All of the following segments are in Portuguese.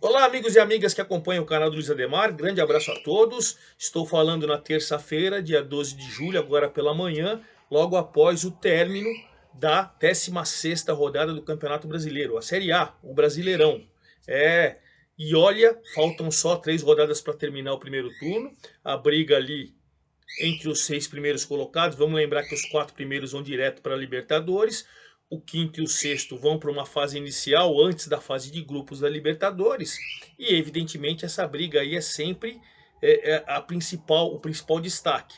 Olá, amigos e amigas que acompanham o canal do Luiz Ademar, grande abraço a todos. Estou falando na terça-feira, dia 12 de julho, agora pela manhã, logo após o término da 16ª rodada do Campeonato Brasileiro, a Série A, o Brasileirão. E olha, faltam só 3 rodadas para terminar o primeiro turno, a briga ali entre os 6 primeiros colocados. Vamos lembrar que os 4 primeiros vão direto para a Libertadores. O quinto e o sexto vão para uma fase inicial antes da fase de grupos da Libertadores. E evidentemente essa briga aí é sempre o principal destaque.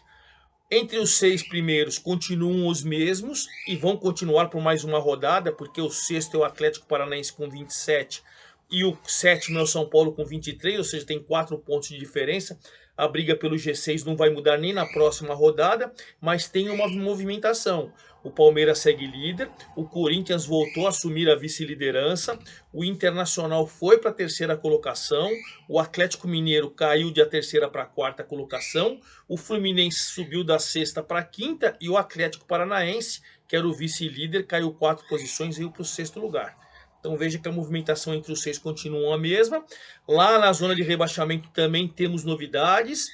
Entre os 6 primeiros continuam os mesmos e vão continuar por mais uma rodada, porque o sexto é o Atlético Paranaense com 27 e o sétimo é o São Paulo com 23, ou seja, tem 4 pontos de diferença. A briga pelo G6 não vai mudar nem na próxima rodada, mas tem uma movimentação. O Palmeiras segue líder, o Corinthians voltou a assumir a vice-liderança, o Internacional foi para a terceira colocação, o Atlético Mineiro caiu da terceira para a quarta colocação, o Fluminense subiu da sexta para a quinta e o Atlético Paranaense, que era o vice-líder, caiu 4 posições e veio para o sexto lugar. Então veja que a movimentação entre os 6 continua a mesma. Lá na zona de rebaixamento também temos novidades.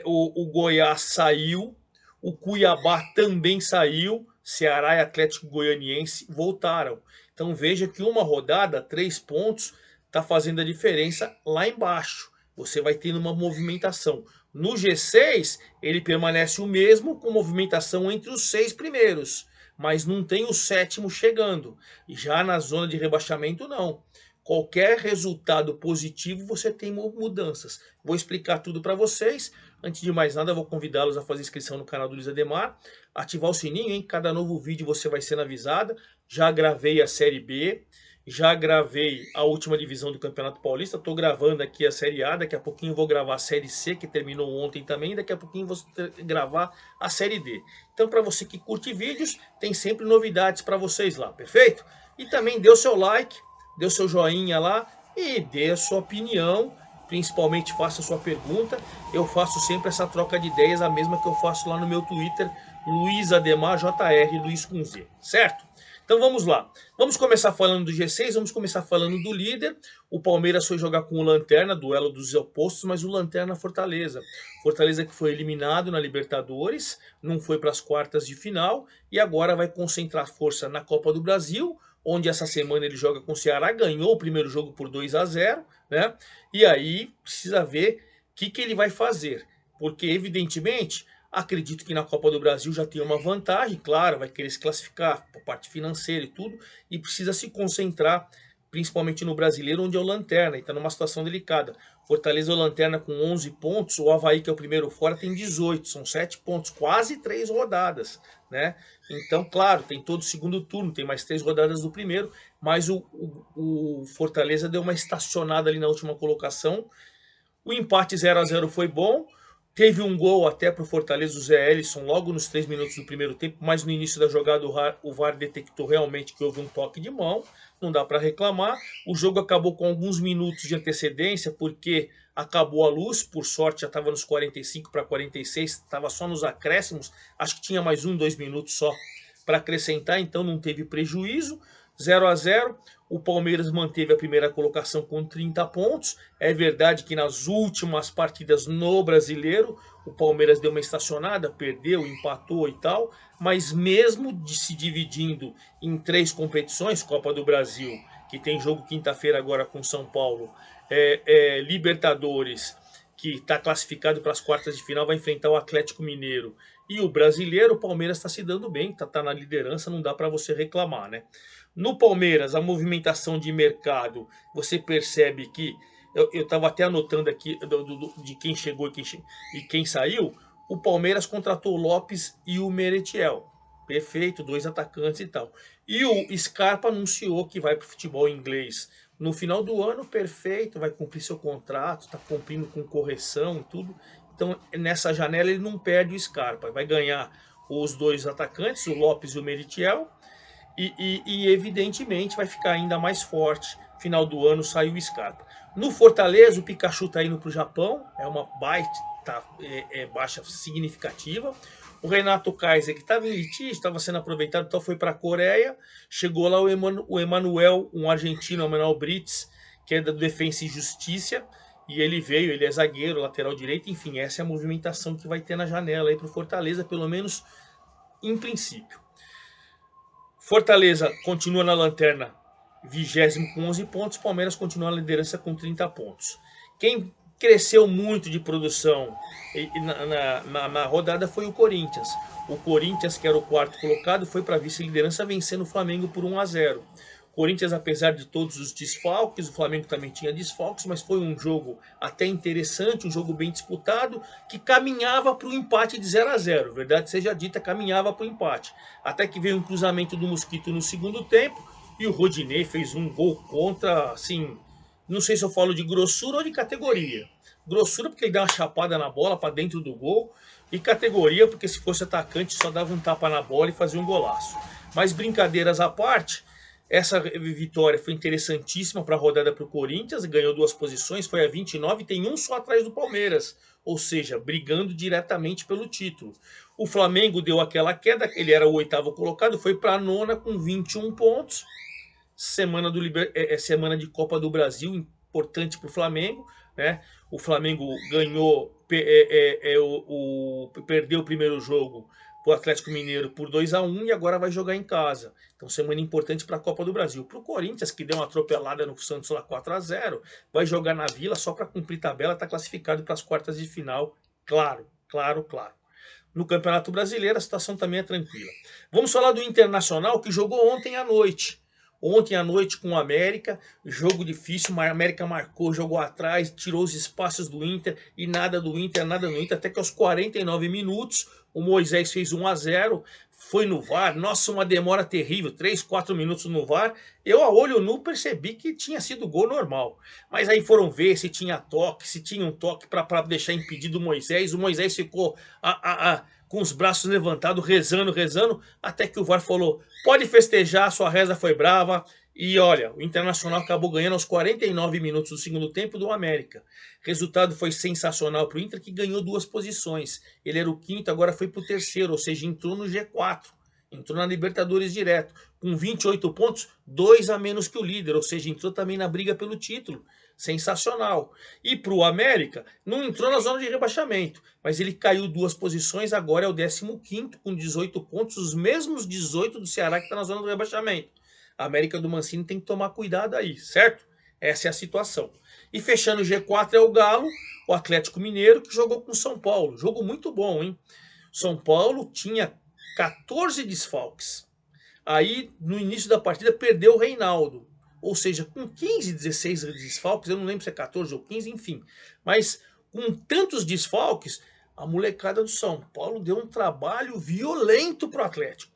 O Goiás saiu, o Cuiabá também saiu, Ceará e Atlético Goianiense voltaram. Então veja que uma rodada, 3 pontos, está fazendo a diferença lá embaixo. Você vai tendo uma movimentação. No G6, ele permanece o mesmo, com movimentação entre os 6 primeiros. Mas não tem o sétimo chegando. E já na zona de rebaixamento, não. Qualquer resultado positivo, você tem mudanças. Vou explicar tudo para vocês. Antes de mais nada, vou convidá-los a fazer inscrição no canal do Luiz Ademar. Ativar o sininho, hein? Cada novo vídeo você vai sendo avisado. Já gravei a Série B. Já gravei a última divisão do Campeonato Paulista. Estou gravando aqui a Série A. Daqui a pouquinho vou gravar a Série C, que terminou ontem também. Daqui a pouquinho vou gravar a Série D. Então, para você que curte vídeos, tem sempre novidades para vocês lá, perfeito? E também dê o seu like, dê o seu joinha lá e dê a sua opinião. Principalmente faça a sua pergunta. Eu faço sempre essa troca de ideias, a mesma que eu faço lá no meu Twitter, Luiz Ademar JR, Luiz com Z, certo? Então vamos lá. Vamos começar falando do G6, vamos começar falando do líder. O Palmeiras foi jogar com o Lanterna, duelo dos opostos, mas o Lanterna Fortaleza. Fortaleza que foi eliminado na Libertadores, não foi para as quartas de final e agora vai concentrar força na Copa do Brasil, onde essa semana ele joga com o Ceará, ganhou o primeiro jogo por 2-0, né? E aí precisa ver o que ele vai fazer, porque evidentemente acredito que na Copa do Brasil já tem uma vantagem, claro, vai querer se classificar por parte financeira e tudo, e precisa se concentrar principalmente no Brasileiro, onde é o Lanterna, e está numa situação delicada. Fortaleza é o Lanterna com 11 pontos, o Avaí, que é o primeiro fora, tem 18, são 7 pontos, quase 3 rodadas, né? Então, claro, tem todo o segundo turno, tem mais 3 rodadas do primeiro, mas o Fortaleza deu uma estacionada ali na última colocação. O empate 0-0 foi bom. Teve um gol até para o Fortaleza, o Zé Elisson, logo nos 3 minutos do primeiro tempo, mas no início da jogada o VAR detectou realmente que houve um toque de mão, não dá para reclamar. O jogo acabou com alguns minutos de antecedência, porque acabou a luz, por sorte já estava nos 45 para 46, estava só nos acréscimos, acho que tinha mais 2 minutos só para acrescentar, então não teve prejuízo. 0-0, o Palmeiras manteve a primeira colocação com 30 pontos. É verdade que nas últimas partidas no Brasileiro, o Palmeiras deu uma estacionada, perdeu, empatou e tal, mas mesmo se dividindo em 3 competições, Copa do Brasil, que tem jogo quinta-feira agora com São Paulo, Libertadores, que está classificado para as quartas de final, vai enfrentar o Atlético Mineiro, e o Brasileiro, o Palmeiras está se dando bem, está na liderança, não dá para você reclamar, né? No Palmeiras, a movimentação de mercado, você percebe que, eu estava até anotando aqui de quem chegou e quem saiu, o Palmeiras contratou o Lopes e o Merentiel. Perfeito, 2 atacantes e tal. E o Scarpa anunciou que vai para o futebol inglês no final do ano, perfeito, vai cumprir seu contrato, está cumprindo com correção e tudo. Então, nessa janela ele não perde o Scarpa, vai ganhar os 2 atacantes, o Lopes e o Merentiel. E evidentemente vai ficar ainda mais forte. Final do ano saiu o Scarpa. No Fortaleza, o Pikachu está indo para o Japão, é uma baixa significativa. O Renato Kaiser, que estava em litígio, estava sendo aproveitado, então foi para a Coreia. Chegou lá o Emanuel, um argentino, o Emanuel Brits, que é da Defensa e Justiça, e ele veio, ele é zagueiro, lateral direito, enfim, essa é a movimentação que vai ter na janela aí para o Fortaleza, pelo menos em princípio. Fortaleza continua na lanterna, 20º com 11 pontos, Palmeiras continua na liderança com 30 pontos. Quem cresceu muito de produção na rodada foi o Corinthians. O Corinthians, que era o quarto colocado, foi para a vice-liderança vencendo o Flamengo por 1-0. Corinthians, apesar de todos os desfalques, o Flamengo também tinha desfalques, mas foi um jogo até interessante, um jogo bem disputado, que caminhava para o empate de 0-0. Verdade seja dita, caminhava para o empate. Até que veio um cruzamento do Mosquito no segundo tempo, e o Rodinei fez um gol contra, assim, não sei se eu falo de grossura ou de categoria. Grossura porque ele dá uma chapada na bola para dentro do gol, e categoria porque se fosse atacante só dava um tapa na bola e fazia um golaço. Mas brincadeiras à parte, essa vitória foi interessantíssima para a rodada para o Corinthians, ganhou 2 posições, foi a 29 e tem um só atrás do Palmeiras, ou seja, brigando diretamente pelo título. O Flamengo deu aquela queda, ele era o 8º colocado, foi para a 9ª com 21 pontos. Semana de Copa do Brasil, importante para o Flamengo, né? O Flamengo ganhou, perdeu o primeiro jogo para o Atlético Mineiro por 2-1 e agora vai jogar em casa. Então, semana importante para a Copa do Brasil. Para o Corinthians, que deu uma atropelada no Santos lá 4-0, vai jogar na Vila só para cumprir tabela, está classificado para as quartas de final. Claro, claro, claro. No Campeonato Brasileiro, a situação também é tranquila. Vamos falar do Internacional, que jogou ontem à noite. Ontem à noite com o América, jogo difícil, o América marcou, jogou atrás, tirou os espaços do Inter e nada do Inter, até que aos 49 minutos o Moisés fez 1-0, foi no VAR, nossa, uma demora terrível, 3, 4 minutos no VAR, eu a olho nu percebi que tinha sido gol normal, mas aí foram ver se tinha toque, se tinha um toque para deixar impedido o Moisés ficou com os braços levantados, rezando, até que o VAR falou, pode festejar, sua reza foi brava. E olha, o Internacional acabou ganhando aos 49 minutos do segundo tempo do América. O resultado foi sensacional para o Inter, que ganhou 2 posições. Ele era o 5º, agora foi para o 3º, ou seja, entrou no G4. Entrou na Libertadores direto, com 28 pontos, 2 a menos que o líder, ou seja, entrou também na briga pelo título. Sensacional. E para o América, não entrou na zona de rebaixamento, mas ele caiu 2 posições, agora é o 15º com 18 pontos, os mesmos 18 do Ceará que está na zona do rebaixamento. A América do Mancini tem que tomar cuidado aí, certo? Essa é a situação. E fechando o G4 é o Galo, o Atlético Mineiro, que jogou com o São Paulo. Jogo muito bom, hein? São Paulo tinha 14 desfalques. Aí, no início da partida, perdeu o Reinaldo. Ou seja, com 15, 16 desfalques, eu não lembro se é 14 ou 15, enfim. Mas com tantos desfalques, a molecada do São Paulo deu um trabalho violento para o Atlético.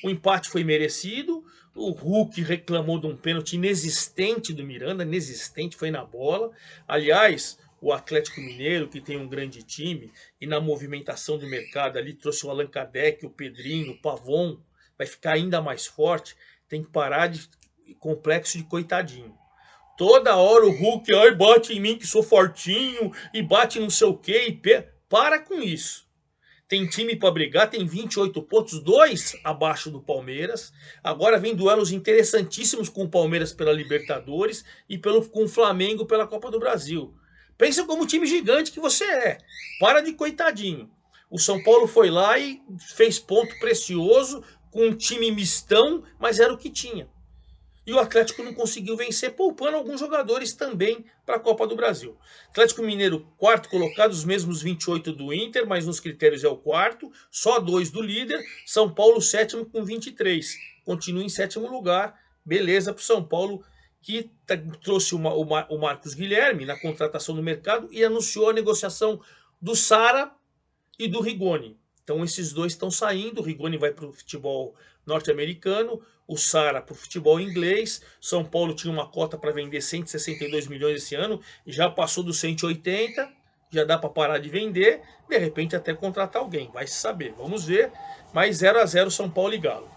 O empate foi merecido, o Hulk reclamou de um pênalti inexistente do Miranda, inexistente, foi na bola. Aliás, o Atlético Mineiro, que tem um grande time, e na movimentação do mercado ali, trouxe o Allan Kardec, o Pedrinho, o Pavon, vai ficar ainda mais forte, tem que parar de complexo de coitadinho. Toda hora o Hulk, ai, bate em mim que sou fortinho, e bate não sei o que, para com isso. Tem time para brigar, tem 28 pontos, 2 abaixo do Palmeiras. Agora vem duelos interessantíssimos com o Palmeiras pela Libertadores e com o Flamengo pela Copa do Brasil. Pensa como time gigante que você é. Para de coitadinho. O São Paulo foi lá e fez ponto precioso com um time mistão, mas era o que tinha. E o Atlético não conseguiu vencer, poupando alguns jogadores também para a Copa do Brasil. Atlético Mineiro, 4º colocado, os mesmos 28 do Inter, mas nos critérios é o 4º, só 2 do líder. São Paulo, 7º com 23. Continua em 7º lugar. Beleza para o São Paulo, que trouxe o Marcos Guilherme na contratação do mercado e anunciou a negociação do Sara e do Rigoni. Então esses dois estão saindo, o Rigoni vai para o futebol norte-americano, o Sara para o futebol inglês. São Paulo tinha uma cota para vender 162 milhões esse ano, já passou dos 180, já dá para parar de vender, de repente até contratar alguém, vai se saber, vamos ver. Mas 0-0 São Paulo e Galo.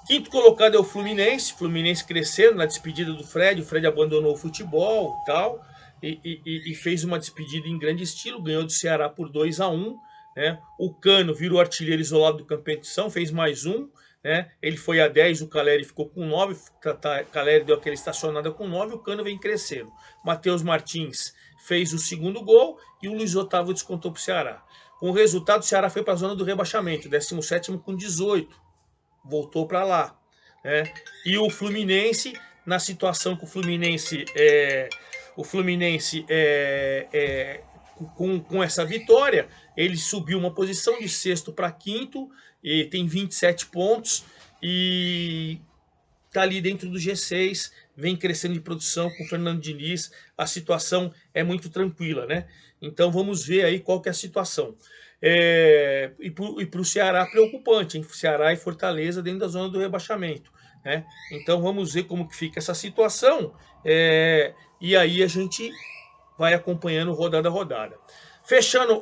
5º colocado é o Fluminense crescendo na despedida do Fred, o Fred abandonou o futebol e tal, e fez uma despedida em grande estilo, ganhou do Ceará por 2-1, né? O Cano virou artilheiro isolado do competição, fez mais um, né? Ele foi a 10, o Caleri ficou com 9, Caleri deu aquela estacionada com 9, o Cano vem crescendo. Matheus Martins fez o segundo gol e o Luiz Otávio descontou para o Ceará. Com o resultado, o Ceará foi para a zona do rebaixamento, 17º com 18, voltou para lá, né? E o Fluminense, na situação que o Fluminense com essa vitória, ele subiu uma posição de sexto para quinto e tem 27 pontos e está ali dentro do G6, vem crescendo de produção com o Fernando Diniz, a situação é muito tranquila, né? Então vamos ver aí qual que é a situação. E para o Ceará preocupante, hein? Ceará e Fortaleza dentro da zona do rebaixamento, né? Então vamos ver como que fica essa situação, e aí a gente vai acompanhando rodada a rodada. Fechando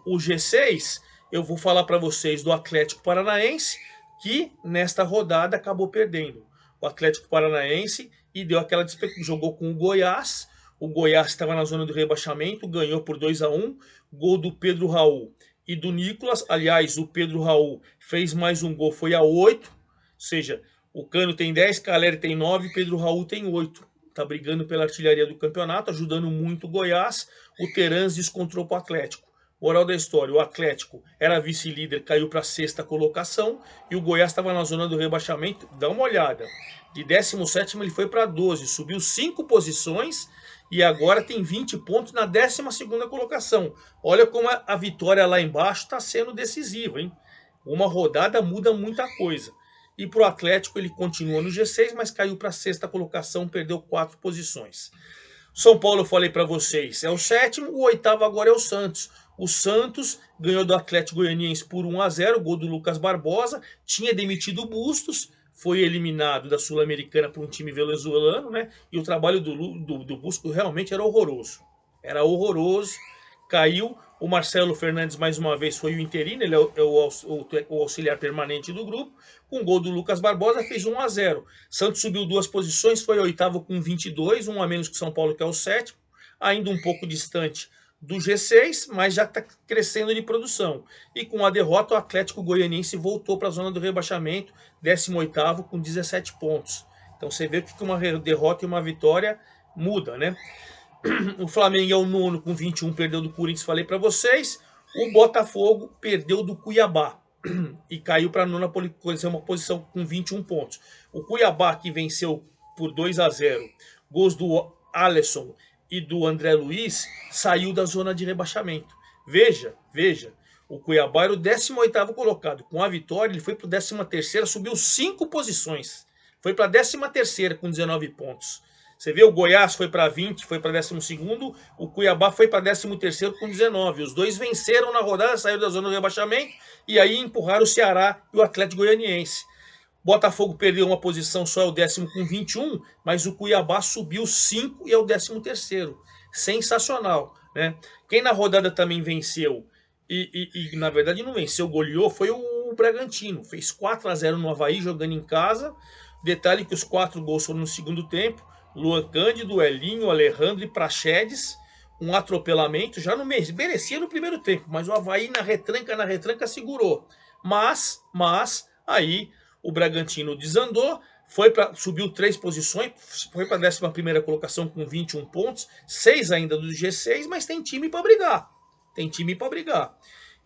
o G6, eu vou falar para vocês do Atlético Paranaense, que nesta rodada acabou perdendo. O Atlético Paranaense e deu aquela jogou com o Goiás. O Goiás estava na zona do rebaixamento, ganhou por 2-1, gol do Pedro Raul e do Nicolas. Aliás, o Pedro Raul fez mais um gol, foi a 8, ou seja, o Cano tem 10, Caleri tem 9, Pedro Raul tem 8. Está brigando pela artilharia do campeonato, ajudando muito o Goiás. O Terans descontrou para o Atlético. Moral da história, o Atlético era vice-líder, caiu para a 6ª colocação e o Goiás estava na zona do rebaixamento. Dá uma olhada, de 17º ele foi para 12, subiu 5 posições e agora tem 20 pontos na 12ª colocação. Olha como a vitória lá embaixo está sendo decisiva, hein? Uma rodada muda muita coisa. E para o Atlético ele continua no G6, mas caiu para a 6ª colocação, perdeu 4 posições. São Paulo, eu falei para vocês, é o 7º, o 8º agora é o Santos. O Santos ganhou do Atlético Goianiense por 1-0, gol do Lucas Barbosa, tinha demitido o Bustos, foi eliminado da Sul-Americana por um time venezuelano, né? E o trabalho do Bustos realmente era horroroso. Era horroroso, caiu. O Marcelo Fernandes, mais uma vez, foi o interino, ele é o auxiliar permanente do grupo. Com o gol do Lucas Barbosa, fez 1-0. Santos subiu 2 posições, foi 8º com 22, um a menos que São Paulo, que é o 7º. Ainda um pouco distante do G6, mas já está crescendo de produção. E com a derrota, o Atlético Goianiense voltou para a zona do rebaixamento, 18º com 17 pontos. Então você vê que uma derrota e uma vitória muda, né? O Flamengo é o 9º com 21, perdeu do Corinthians, falei para vocês. O Botafogo perdeu do Cuiabá e caiu para a 9ª posição com 21 pontos. O Cuiabá, que venceu por 2-0, gols do Alisson e do André Luiz, saiu da zona de rebaixamento. Veja, o Cuiabá era o 18º colocado. Com a vitória, ele foi para o 13º, subiu 5 posições. Foi para a 13ª com 19 pontos. Você vê, o Goiás foi para 20, foi para 12º, o Cuiabá foi para 13º com 19. Os dois venceram na rodada, saíram da zona do rebaixamento e aí empurraram o Ceará e o Atlético Goianiense. Botafogo perdeu uma posição, só é o 10º com 21, mas o Cuiabá subiu 5 e é o 13º. Sensacional, né? Quem na rodada também venceu e na verdade não venceu, goleou, foi o Bragantino. Fez 4-0 no Avaí, jogando em casa. Detalhe que os 4 gols foram no segundo tempo. Luan Cândido, Elinho, Alejandro e Praxedes. Um atropelamento, já não merecia no primeiro tempo, mas o Avaí na retranca segurou. Mas aí o Bragantino desandou, subiu 3 posições, foi para a 11ª colocação com 21 pontos, 6 ainda do G6, mas tem time para brigar. Tem time para brigar.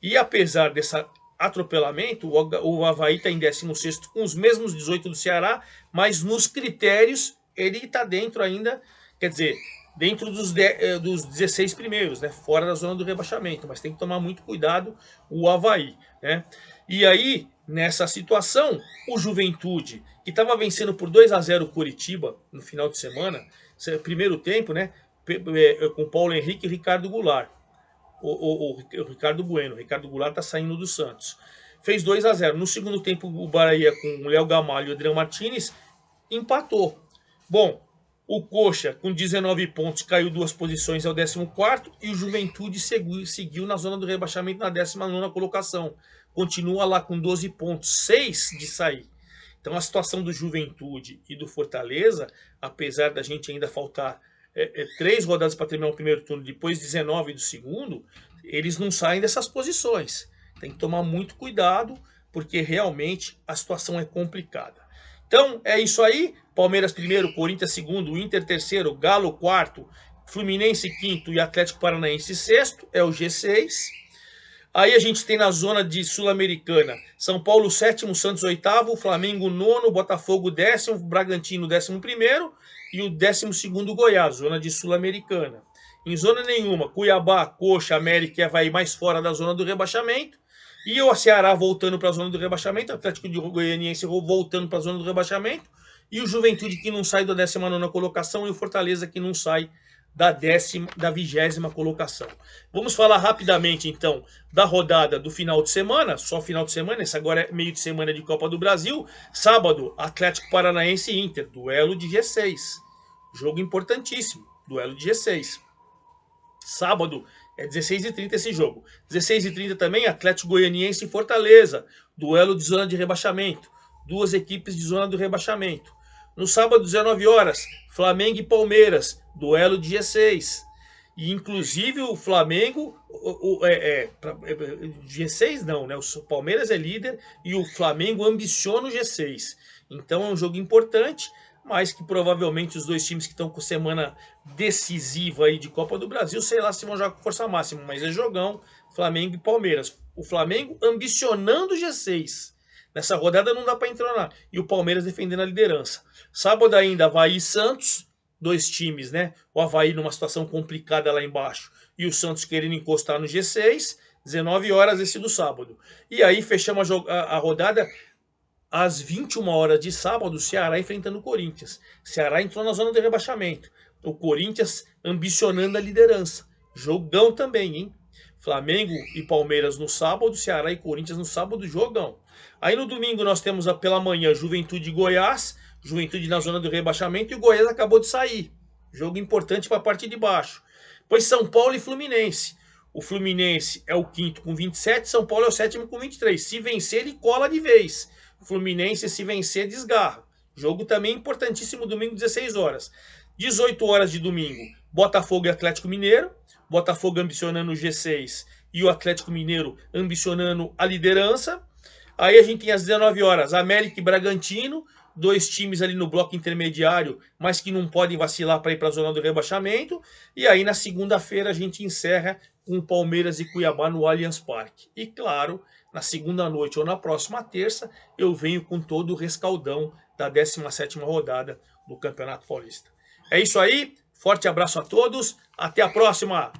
E apesar desse atropelamento, o Avaí está em 16º com os mesmos 18 do Ceará, mas nos critérios ele está dentro ainda, quer dizer, dentro dos 16 primeiros, né? Fora da zona do rebaixamento, mas tem que tomar muito cuidado o Avaí, né? E aí, nessa situação, o Juventude, que estava vencendo por 2-0 o Curitiba no final de semana, primeiro tempo, né? Com Paulo Henrique e Ricardo Goulart. O Ricardo Bueno, o Ricardo Goulart está saindo do Santos. Fez 2-0. No segundo tempo, o Bahia com o Léo Gamalho e o Adriano Martins empatou. Bom, o Coxa, com 19 pontos, caiu 2 posições ao 14º e o Juventude seguiu na zona do rebaixamento na 19ª colocação. Continua lá com 12 pontos, 6 de sair. Então a situação do Juventude e do Fortaleza, apesar da gente ainda faltar 3 rodadas para terminar o primeiro turno, depois 19 do segundo, eles não saem dessas posições. Tem que tomar muito cuidado porque realmente a situação é complicada. Então é isso aí, Palmeiras primeiro, Corinthians segundo, Inter terceiro, Galo quarto, Fluminense quinto e Atlético Paranaense sexto, é o G6. Aí a gente tem na zona de Sul-Americana, São Paulo sétimo, Santos oitavo, Flamengo nono, Botafogo décimo, Bragantino 11º e o 12º Goiás, zona de Sul-Americana. Em zona nenhuma, Cuiabá, Coxa, América e Avaí mais fora da zona do rebaixamento. E o Ceará voltando para a zona do rebaixamento, Atlético de Goianiense voltando para a zona do rebaixamento. E o Juventude que não sai da 19ª colocação e o Fortaleza que não sai da 20ª colocação. Vamos falar rapidamente então da rodada do final de semana, só final de semana, esse agora é meio de semana de Copa do Brasil. Sábado, Atlético Paranaense e Inter, duelo de G6, jogo importantíssimo, duelo de G6. Sábado é 16h30 esse jogo. 16h30 também Atlético Goianiense e Fortaleza, duelo de zona de rebaixamento, duas equipes de zona do rebaixamento. No sábado, 19 horas, Flamengo e Palmeiras, duelo de G6. E inclusive o Flamengo, G6 não, né? O Palmeiras é líder e o Flamengo ambiciona o G6. Então é um jogo importante, mas que provavelmente os dois times que estão com semana decisiva aí de Copa do Brasil, sei lá se vão jogar com força máxima, mas é jogão, Flamengo e Palmeiras. O Flamengo ambicionando o G6. Nessa rodada não dá para entrar. E o Palmeiras defendendo a liderança. Sábado ainda, Avaí e Santos, dois times, né? O Avaí numa situação complicada lá embaixo e o Santos querendo encostar no G6, 19 horas esse do sábado. E aí fechamos a rodada às 21 horas de sábado, o Ceará enfrentando o Corinthians. Ceará entrou na zona de rebaixamento. O Corinthians ambicionando a liderança. Jogão também, hein? Flamengo e Palmeiras no sábado, Ceará e Corinthians no sábado, jogão. Aí no domingo nós temos pela manhã Juventude e Goiás, Juventude na zona do rebaixamento e o Goiás acabou de sair. Jogo importante para a parte de baixo. Pois São Paulo e Fluminense. O Fluminense é o quinto com 27, São Paulo é o sétimo com 23. Se vencer, ele cola de vez. O Fluminense, se vencer, desgarra. Jogo também importantíssimo, domingo, 16 horas. 18 horas de domingo, Botafogo e Atlético Mineiro. Botafogo ambicionando o G6 e o Atlético Mineiro ambicionando a liderança. Aí a gente tem às 19 horas, América e Bragantino, dois times ali no bloco intermediário, mas que não podem vacilar para ir para a zona do rebaixamento. E aí na segunda-feira a gente encerra com Palmeiras e Cuiabá no Allianz Parque. E claro, na segunda noite ou na próxima terça, eu venho com todo o rescaldão da 17ª rodada do Campeonato Paulista. É isso aí, forte abraço a todos, até a próxima!